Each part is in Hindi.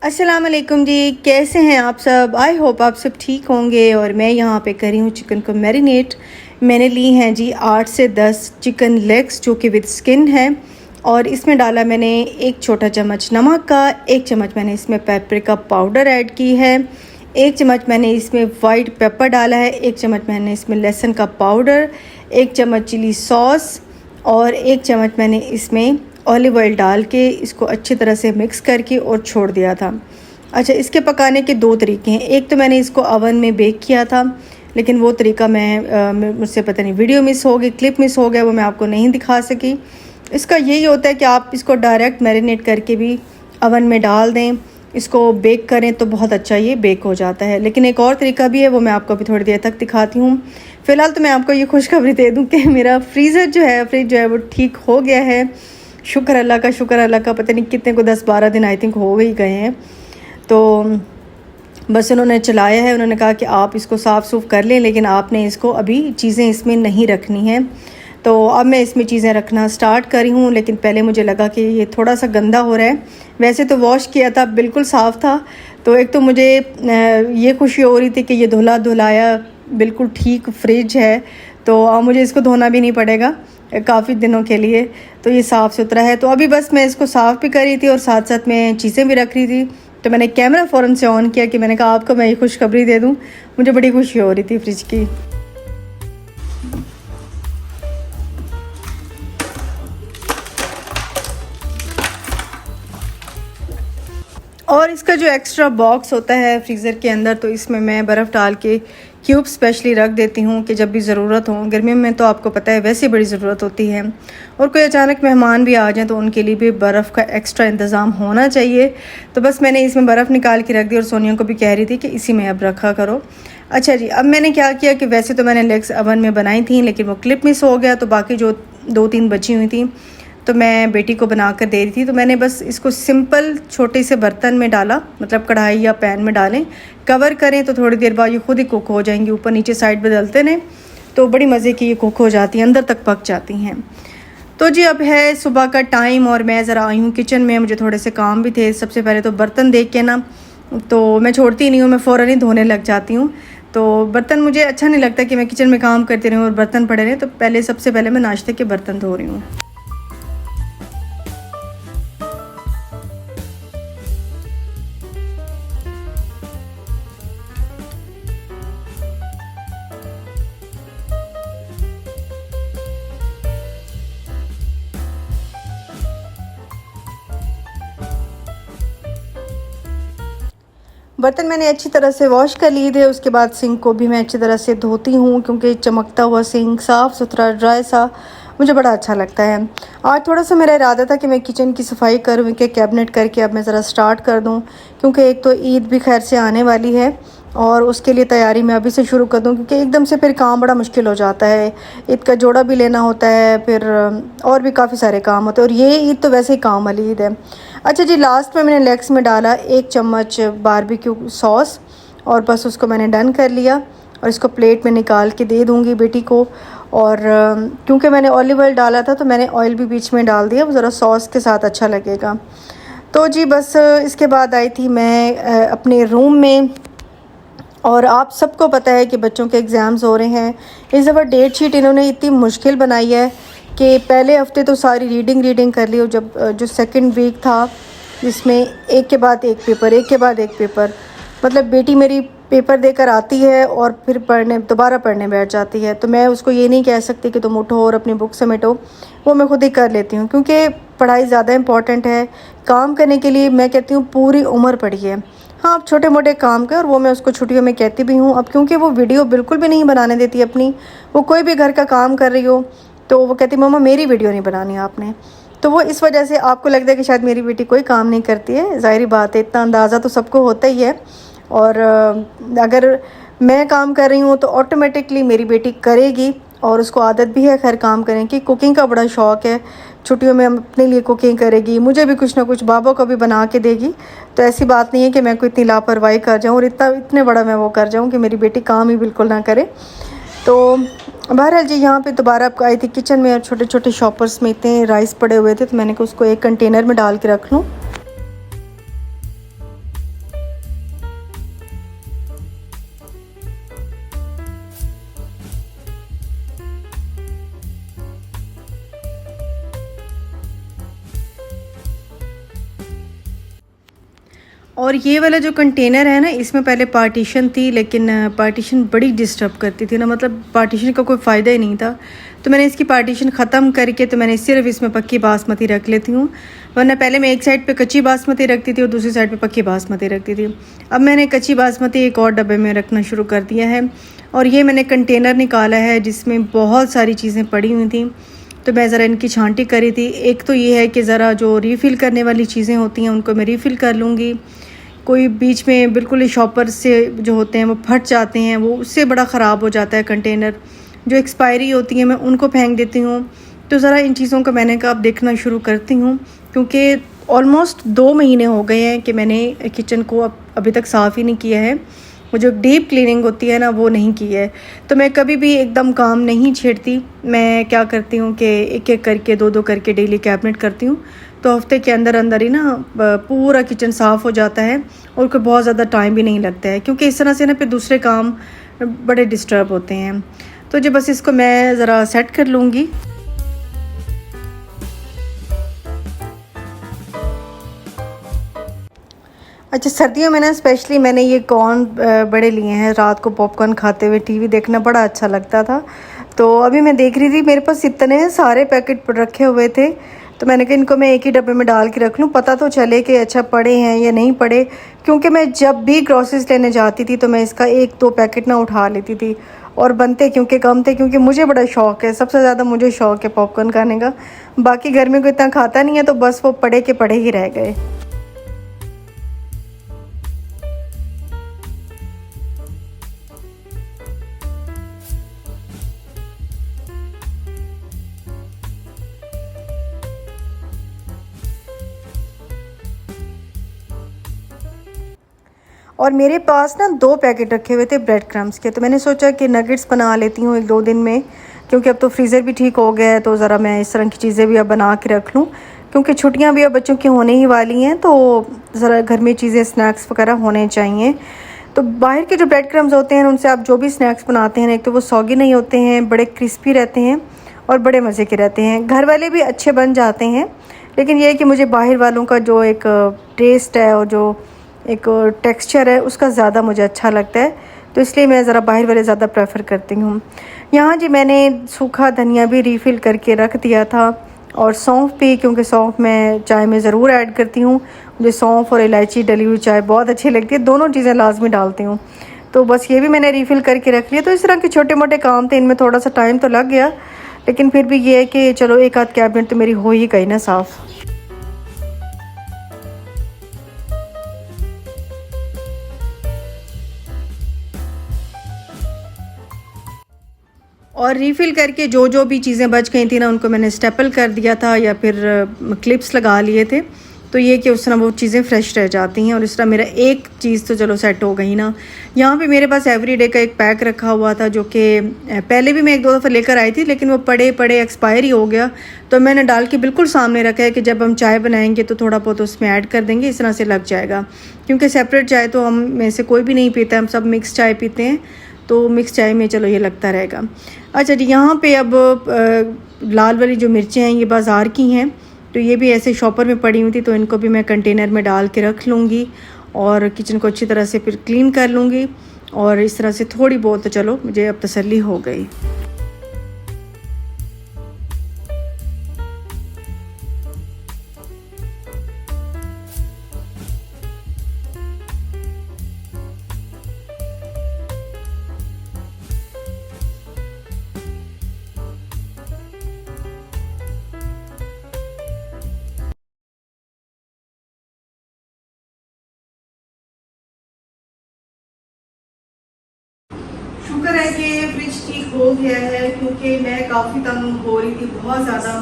अस्सलाम वालेकुम जी, कैसे हैं आप सब। आई होप आप सब ठीक होंगे। और मैं यहाँ पे करी हूँ चिकन को मैरिनेट। मैंने ली हैं जी 8 से 10 चिकन लेग्स जो कि विद स्किन है। और इसमें डाला मैंने 1 छोटा चम्मच नमक का, 1 चम्मच मैंने इसमें पेपरिका पाउडर ऐड की है, 1 चम्मच मैंने इसमें वाइट पेपर डाला है, 1 चम्मच मैंने इसमें लहसुन का पाउडर, 1 चम्मच चिली सॉस और 1 चम्मच मैंने इसमें ऑलिव ऑयल डाल के इसको अच्छी तरह से मिक्स करके और छोड़ दिया था। अच्छा, इसके पकाने के 2 तरीके हैं। एक तो मैंने इसको ओवन में बेक किया था, लेकिन वो तरीका मुझसे पता नहीं वीडियो मिस हो गई, क्लिप मिस हो गया, वो मैं आपको नहीं दिखा सकी। इसका यही होता है कि आप इसको डायरेक्ट मैरिनेट करके भी ओवन में डाल दें, इसको बेक करें तो बहुत अच्छा ये बेक हो जाता है। लेकिन एक और तरीका भी है, वो मैं आपको अभी थोड़ी देर तक दिखाती हूँ। फ़िलहाल तो मैं आपको ये खुशखबरी दे दूँ कि मेरा फ्रीज़ जो है वो ठीक हो गया है। शुक्र अल्लाह का। पता नहीं कितने को 10-12 दिन आई थिंक हो ही गए हैं। तो बस उन्होंने चलाया है, उन्होंने कहा कि आप इसको साफ़ सूफ़ कर लें, लेकिन आपने इसको अभी चीज़ें इसमें नहीं रखनी हैं। तो अब मैं इसमें चीज़ें रखना स्टार्ट करी हूँ, लेकिन पहले मुझे लगा कि ये थोड़ा सा गंदा हो रहा है। वैसे तो वॉश किया था, बिल्कुल साफ़ था। तो एक तो मुझे ये खुशी हो रही थी कि ये धुला धुलाया बिल्कुल ठीक फ्रिज है, तो अब मुझे इसको धोना भी नहीं पड़ेगा काफ़ी दिनों के लिए। तो ये साफ़ सुथरा है। तो अभी बस मैं इसको साफ़ भी कर रही थी और साथ साथ मैं चीज़ें भी रख रही थी। तो मैंने कैमरा फ़ौरन से ऑन किया कि मैंने कहा आपको मैं ये खुशखबरी दे दूँ। मुझे बड़ी खुशी हो रही थी फ्रिज की। और इसका जो एक्स्ट्रा बॉक्स होता है फ्रीज़र के अंदर, तो इसमें मैं बर्फ़ डाल के क्यूब स्पेशली रख देती हूँ कि जब भी ज़रूरत हो। गर्मियों में तो आपको पता है वैसे बड़ी ज़रूरत होती है, और कोई अचानक मेहमान भी आ जाएं तो उनके लिए भी बर्फ़ का एक्स्ट्रा इंतज़ाम होना चाहिए। तो बस मैंने इसमें बर्फ़ निकाल के रख दी और सोनिया को भी कह रही थी कि इसी में अब रखा करो। अच्छा जी, अब मैंने क्या किया कि वैसे तो मैंने लेग्स ओवन में बनाई थी, लेकिन वो क्लिप मिस हो गया, तो बाकी जो 2-3 बची हुई थी तो मैं बेटी को बना कर दे रही थी। तो मैंने बस इसको सिंपल छोटे से बर्तन में डाला, मतलब कढ़ाई या पैन में डालें, कवर करें तो थोड़ी देर बाद ये खुद ही कुक हो जाएंगी। ऊपर नीचे साइड बदलते रहें तो बड़ी मज़े की ये कुक हो जाती हैं, अंदर तक पक जाती हैं। तो जी अब है सुबह का टाइम और मैं ज़रा आई हूँ किचन में। मुझे थोड़े से काम भी थे। सबसे पहले तो बर्तन देख के ना तो मैं छोड़ती नहीं हूँ, मैं फ़ौरन ही धोने लग जाती हूँ। तो बर्तन मुझे अच्छा नहीं लगता कि मैं किचन में काम करती रहूँ और बर्तन पड़े रहें। तो सबसे पहले मैं नाश्ते के बर्तन धो रही हूँ। बर्तन मैंने अच्छी तरह से वॉश कर लिए थे। उसके बाद सिंक को भी मैं अच्छी तरह से धोती हूँ, क्योंकि चमकता हुआ सिंक, साफ़ सुथरा ड्राई सा मुझे बड़ा अच्छा लगता है। आज थोड़ा सा मेरा इरादा था कि मैं किचन की सफाई करूँ, कि कैबिनेट करके अब मैं ज़रा स्टार्ट कर दूँ, क्योंकि एक तो ईद भी खैर से आने वाली है और उसके लिए तैयारी मैं अभी से शुरू कर दूँ, क्योंकि एकदम से फिर काम बड़ा मुश्किल हो जाता है। ईद का जोड़ा भी लेना होता है, फिर और भी काफ़ी सारे काम होते हैं, और ये ईद तो वैसे ही काम वाली ईद है। अच्छा जी, लास्ट में मैंने लेग्स में डाला 1 चम्मच बारबेक्यू सॉस और बस उसको मैंने डन कर लिया और इसको प्लेट में निकाल के दे दूँगी बेटी को। और क्योंकि मैंने ऑलिव ऑयल डाला था तो मैंने ऑयल भी बीच में डाल दिया, वो ज़रा सॉस के साथ अच्छा लगेगा। तो जी बस इसके बाद आई थी मैं अपने रूम में, और आप सबको पता है कि बच्चों के एग्ज़ाम्स हो रहे हैं। इस दफ़ा डेट शीट इन्होंने इतनी मुश्किल बनाई है कि पहले हफ्ते तो सारी रीडिंग कर ली, और जब जो सेकंड वीक था जिसमें एक के बाद एक पेपर, मतलब बेटी मेरी पेपर देकर आती है और फिर दोबारा पढ़ने बैठ जाती है। तो मैं उसको ये नहीं कह सकती कि तुम उठो और अपनी बुक समेटो, वो मैं खुद ही कर लेती हूँ, क्योंकि पढ़ाई ज़्यादा इंपॉर्टेंट है। काम करने के लिए मैं कहती हूँ पूरी उम्र पढ़िए। हाँ, आप छोटे मोटे काम कर, और वो मैं उसको छुट्टियों में कहती भी हूँ। अब क्योंकि वो वीडियो बिल्कुल भी नहीं बनाने देती अपनी, वो कोई भी घर का काम कर रही हो तो वो कहती मम्मा मेरी वीडियो नहीं बनानी आपने। तो वो इस वजह से आपको लगता है कि शायद मेरी बेटी कोई काम नहीं करती है। ज़ाहिर बात है, इतना अंदाज़ा तो सबको होता ही है। और अगर मैं काम कर रही हूँ तो ऑटोमेटिकली मेरी बेटी करेगी, और उसको आदत भी है खैर काम करने की। कुकिंग का बड़ा शौक़ है, छुट्टियों में हम अपने लिए कुकिंग करेगी, मुझे भी कुछ ना कुछ, बाबा को भी बना के देगी। तो ऐसी बात नहीं है कि मैं कोई इतनी लापरवाही कर जाऊँ और इतने बड़ा मैं वो कर जाऊँ कि मेरी बेटी काम ही बिल्कुल ना करे। तो बहरहाल जी, यहाँ पे दोबारा आपको आई थी किचन में, और छोटे छोटे शॉपर्स में इतने राइस पड़े हुए थे, तो मैंने कहा उसको एक कंटेनर में डाल के रख लूँ। और ये वाला जो कंटेनर है ना, इसमें पहले पार्टीशन थी, लेकिन पार्टीशन बड़ी डिस्टर्ब करती थी ना, मतलब पार्टीशन का कोई फ़ायदा ही नहीं था। तो मैंने इसकी पार्टीशन ख़त्म करके तो मैंने सिर्फ इसमें पक्की बासमती रख लेती हूँ, वरना पहले मैं एक साइड पे कच्ची बासमती रखती थी और दूसरी साइड पे पक्की बासमती रखती थी। अब मैंने कच्ची बासमती एक और डब्बे में रखना शुरू कर दिया है। और ये मैंने कंटेनर निकाला है जिसमें बहुत सारी चीज़ें पड़ी हुई थी, तो मैं ज़रा इनकी छांटी करी थी। एक तो ये है कि ज़रा जो रीफ़िल करने वाली चीज़ें होती हैं उनको मैं रीफ़िल कर लूँगी। कोई बीच में बिल्कुल ही शॉपर से जो होते हैं वो फट जाते हैं, वो उससे बड़ा ख़राब हो जाता है कंटेनर। जो एक्सपायरी होती है मैं उनको फेंक देती हूँ। तो ज़रा इन चीज़ों का मैंने कहा अब देखना शुरू करती हूँ, क्योंकि ऑलमोस्ट 2 महीने हो गए हैं कि मैंने किचन को अभी तक साफ़ ही नहीं किया है। वो जो डीप क्लीनिंग होती है ना, वो नहीं की है। तो मैं कभी भी एकदम काम नहीं छेड़ती। मैं क्या करती हूँ कि एक एक करके 2-2 करके डेली कैबिनेट करती हूँ, तो हफ्ते के अंदर अंदर ही ना पूरा किचन साफ़ हो जाता है और कोई बहुत ज़्यादा टाइम भी नहीं लगता है, क्योंकि इस तरह से ना फिर दूसरे काम बड़े डिस्टर्ब होते हैं। तो जो बस इसको मैं ज़रा सेट कर लूँगी। अच्छा, सर्दियों में ना स्पेशली मैंने ये कॉर्न बड़े लिए हैं। रात को पॉपकॉर्न खाते हुए टीवी देखना बड़ा अच्छा लगता था। तो अभी मैं देख रही थी मेरे पास इतने सारे पैकेट रखे हुए थे, तो मैंने कहा इनको मैं एक ही डब्बे में डाल के रख लूँ, पता तो चले कि अच्छा पड़े हैं या नहीं पड़े। क्योंकि मैं जब भी ग्रॉसरीज लेने जाती थी तो मैं इसका 1-2 पैकेट ना उठा लेती थी, और बनते क्योंकि कम थे, क्योंकि मुझे बड़ा शौक़ है, सबसे ज़्यादा मुझे शौक़ है पॉपकॉर्न खाने का। बाकी घर में कोई इतना खाता नहीं है, तो बस वो पड़े के पड़े ही रह गए। और मेरे पास ना 2 पैकेट रखे हुए थे ब्रेड क्रम्स के, तो मैंने सोचा कि नगेट्स बना लेती हूँ 1-2 दिन में, क्योंकि अब तो फ्रीज़र भी ठीक हो गया है, तो ज़रा मैं इस तरह की चीज़ें भी अब बना के रख लूँ, क्योंकि छुट्टियाँ भी अब बच्चों की होने ही वाली हैं, तो ज़रा घर में चीज़ें स्नैक्स वगैरह होने चाहिए। तो बाहर के जो ब्रेड क्रम्स होते हैं उनसे आप जो भी स्नैक्स बनाते हैं, एक तो वो सॉगी नहीं होते हैं, बड़े क्रिस्पी रहते हैं और बड़े मज़े के रहते हैं। घर वाले भी अच्छे बन जाते हैं, लेकिन ये है कि मुझे बाहर वालों का जो एक टेस्ट है और जो एक टेक्सचर है उसका ज़्यादा मुझे अच्छा लगता है, तो इसलिए मैं ज़रा बाहर वाले ज़्यादा प्रेफर करती हूँ। यहाँ जी मैंने सूखा धनिया भी रीफ़िल करके रख दिया था, और सौंफ भी, क्योंकि सौंफ मैं चाय में ज़रूर ऐड करती हूँ। मुझे सौंफ और इलायची डली हुई चाय बहुत अच्छी लगती है, दोनों चीज़ें लाजमी डालती हूँ। तो बस ये भी मैंने रीफ़िल करके रख लिया। तो इस तरह के छोटे मोटे काम थे, इनमें थोड़ा सा टाइम तो लग गया, लेकिन फिर भी ये है कि चलो एक आध कैबिनेट तो मेरी हो ही गई ना साफ़। और रीफ़िल करके जो जो भी चीज़ें बच गई थी ना, उनको मैंने स्टेपल कर दिया था या फिर क्लिप्स लगा लिए थे, तो ये कि उस तरह वो चीज़ें फ़्रेश रह जाती हैं। और इस तरह मेरा एक चीज़ तो चलो सेट हो गई ना। यहाँ पे मेरे पास एवरीडे का एक पैक रखा हुआ था, जो कि पहले भी मैं 1-2 दफ़ा लेकर आई थी, लेकिन वो पड़े पड़े एक्सपायर ही हो गया। तो मैंने डाल के बिल्कुल सामने रखा है कि जब हम चाय बनाएंगे तो थोड़ा बहुत उसमें ऐड कर देंगे, इस तरह से लग जाएगा। क्योंकि सेपरेट चाय तो हम में से कोई भी नहीं पीता, हम सब मिक्स चाय पीते हैं, तो मिक्स चाय में चलो ये लगता रहेगा। अच्छा जी, यहाँ पे अब लाल वाली जो मिर्चें हैं ये बाज़ार की हैं, तो ये भी ऐसे शॉपर में पड़ी हुई थी, तो इनको भी मैं कंटेनर में डाल के रख लूँगी और किचन को अच्छी तरह से फिर क्लीन कर लूँगी। और इस तरह से थोड़ी बहुत तो चलो मुझे अब तसल्ली हो गई। शुक्र है कि फ्रिज ठीक हो गया है, क्योंकि मैं काफ़ी तंग हो रही थी बहुत ज़्यादा।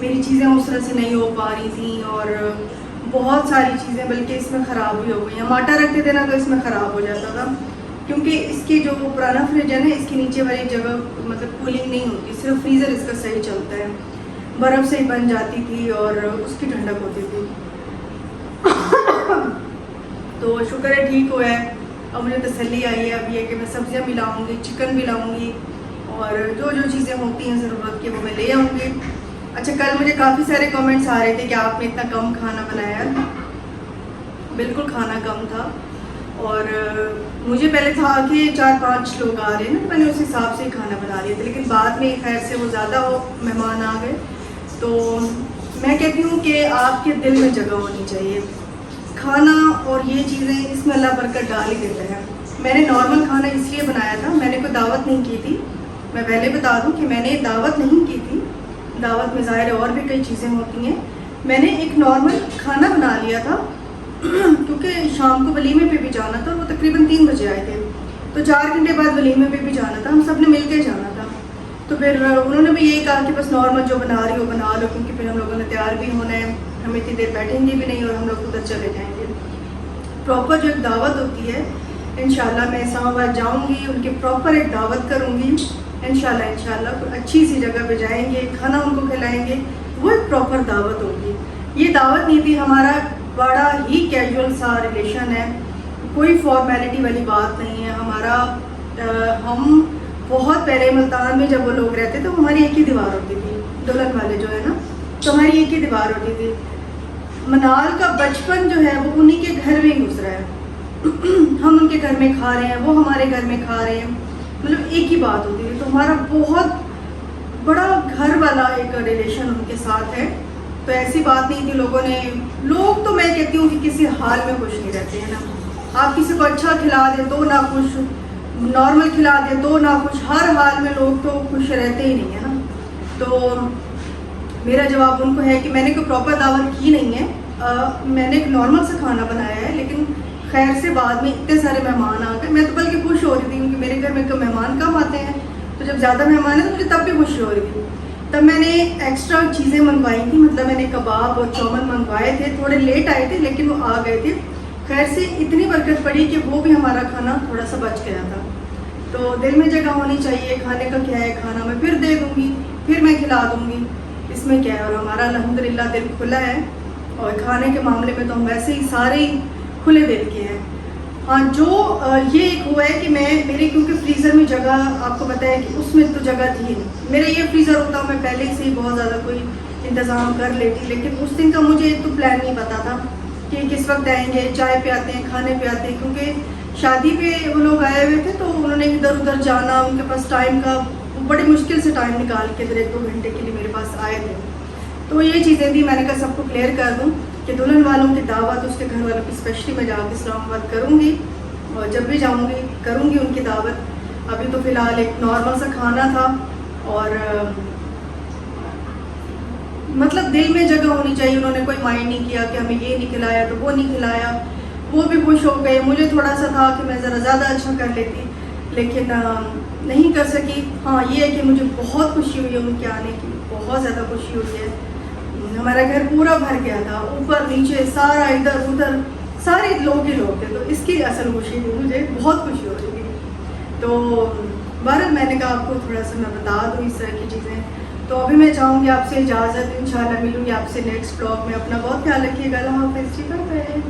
मेरी चीज़ें उस तरह से नहीं हो पा रही थी, और बहुत सारी चीज़ें बल्कि इसमें ख़राब भी हो गई हैं। आटा रखते थे ना तो इसमें ख़राब हो जाता था, क्योंकि इसकी जो पुराना फ्रिज है ना, इसकी नीचे वाली जगह मतलब कूलिंग नहीं होती, सिर्फ फ्रीज़र इसका सही चलता है। बर्फ़ से ही बन जाती थी और उसकी ठंडक होती थी। तो शुक्र है ठीक हुआ है। अब मुझे तसल्ली आई है अब ये कि मैं सब्जियां भी लाऊंगी, चिकन भी लाऊंगी, और जो जो चीज़ें होती हैं ज़रूरत की वो मैं ले आऊँगी। अच्छा, कल मुझे काफ़ी सारे कमेंट्स आ रहे थे कि आपने इतना कम खाना बनाया। बिल्कुल खाना कम था। और मुझे पहले था कि 4-5 लोग आ रहे हैं ना, तो मैंने उस हिसाब से खाना बना लिया था, लेकिन बाद में खैर से वो ज़्यादा मेहमान आ गए। तो मैं कहती हूँ कि आपके दिल में जगह होनी चाहिए। खाना और ये चीज़ें इसमें अल्लाह बरकत डाल ही देता है। मैंने नॉर्मल खाना इसलिए बनाया था, मैंने कोई दावत नहीं की थी। मैं पहले बता दूं कि मैंने दावत नहीं की थी। दावत में ज़ाहिर और भी कई चीज़ें होती हैं। मैंने एक नॉर्मल खाना बना लिया था क्योंकि शाम को वलीमे पे भी जाना था। वो तकरीबन 3 बजे आए थे, तो 4 घंटे बाद वलीमे पे भी जाना था, हम सब ने मिल के जाना था। तो फिर उन्होंने भी यही कहा कि बस नॉर्मल जो बना रही हो बना लो, क्योंकि फिर हम लोगों ने तैयार भी होना है, हम इतनी देर बैठेंगे भी नहीं और हम लोग उधर चले जाएंगे। प्रॉपर जो एक दावत होती है, इंशाल्लाह मैं इस्लामाबाद जाऊंगी, उनकी प्रॉपर एक दावत करूंगी। इंशाल्लाह कोई अच्छी सी जगह पे जाएंगे, खाना उनको खिलाएंगे, वो एक प्रॉपर दावत होगी। ये दावत नहीं थी, हमारा बड़ा ही कैजुअल सा रिलेशन है, कोई फॉर्मेलिटी वाली बात नहीं है हमारा। हम बहुत पहले मुल्तान में जब वो लोग रहते तो हमारी एक ही दीवार होती थी, दुल्हन वाले जो है ना, तो हमारी एक ही दीवार होती थी। मनाल का बचपन जो है वो उन्हीं के घर में गुजरा है। हम उनके घर में खा रहे हैं, वो हमारे घर में खा रहे हैं, मतलब एक ही बात होती है। तो हमारा बहुत बड़ा घर वाला एक रिलेशन उनके साथ है। तो ऐसी बात नहीं थी लोग तो मैं कहती हूँ कि किसी हाल में खुश नहीं रहते हैं ना। आप किसी को अच्छा खिला दें तो ना खुश, नॉर्मल खिला दें तो ना खुश, हर हाल में लोग तो खुश रहते ही नहीं है ना। तो मेरा जवाब उनको है कि मैंने कोई प्रॉपर दावत की नहीं है। मैंने एक नॉर्मल सा खाना बनाया है, लेकिन खैर से बाद में इतने सारे मेहमान आ गए। मैं तो बल्कि खुश हो रही थी क्योंकि मेरे घर में तो मेहमान कम आते हैं, तो जब ज़्यादा मेहमान है तो मुझे तब भी खुशी हो रही थी। तब मैंने एक्स्ट्रा चीज़ें मंगवाई थी, मतलब मैंने कबाब और चौमन मंगवाए थे। थोड़े लेट आए थे लेकिन वो आ गए थे। खैर से इतनी बरकत पड़ी कि वो भी हमारा खाना थोड़ा सा बच गया था। तो दिल में जगह होनी चाहिए। खाने का क्या है, खाना मैं फिर दे दूँगी, फिर मैं खिला दूँगी, इसमें क्या है। और हमारा अल्हम्दुलिल्लाह दिल खुला है, और खाने के मामले में तो हम वैसे ही सारे खुले दिल के हैं। हाँ, जो ये एक हुआ है कि मेरे क्योंकि फ्रीज़र में जगह, आपको पता है कि उसमें तो जगह थी नहीं। मेरा ये फ्रीज़र होता, मैं पहले से ही बहुत ज़्यादा कोई इंतज़ाम कर लेती, लेकिन उस दिन का मुझे तो प्लान नहीं पता था कि किस वक्त आएंगे, चाय पे आते हैं, खाने पे आते हैं। क्योंकि शादी पे वो लोग आए हुए थे, तो उन्होंने इधर उधर जाना, उनके पास टाइम का बड़ी मुश्किल से टाइम निकाल के इधर 1-2 घंटे के लिए मेरे पास आए थे। तो ये चीज़ें थी, मैंने कहा सबको क्लियर कर दूँ कि दुल्हन वालों की दावत उसके घर वालों की स्पेशली मैं जाकर इस्लामाबाद करूँगी, और जब भी जाऊँगी करूँगी उनकी दावत। अभी तो फ़िलहाल एक नॉर्मल सा खाना था, और मतलब दिल में जगह होनी चाहिए। उन्होंने कोई माइंड नहीं किया कि हमें ये नहीं खिलाया तो वो नहीं खिलाया, वो भी खुश हो गए। मुझे थोड़ा सा था कि मैं ज़रा ज़्यादा अच्छा कर लेती, लेकिन नहीं कर सकी। हाँ, ये है कि मुझे बहुत खुशी हुई है उनके आने की, बहुत ज़्यादा खुशी हुई है। हमारा घर पूरा भर गया था, ऊपर नीचे सारा, इधर उधर सारे लोग ही लोग थे, तो इसकी असल खुशी थी, मुझे बहुत खुशी हो रही थी। तो बहरहाल मैंने कहा आपको थोड़ा सा मैं बता दूँ इस तरह की चीज़ें। तो अभी मैं चाहूँगी आपसे इजाज़त, इंशाल्लाह मिलूँगी आपसे नेक्स्ट ब्लॉग में। अपना बहुत ख्याल रखिएगा। अल्लाह हाफ़िज़। Bye bye.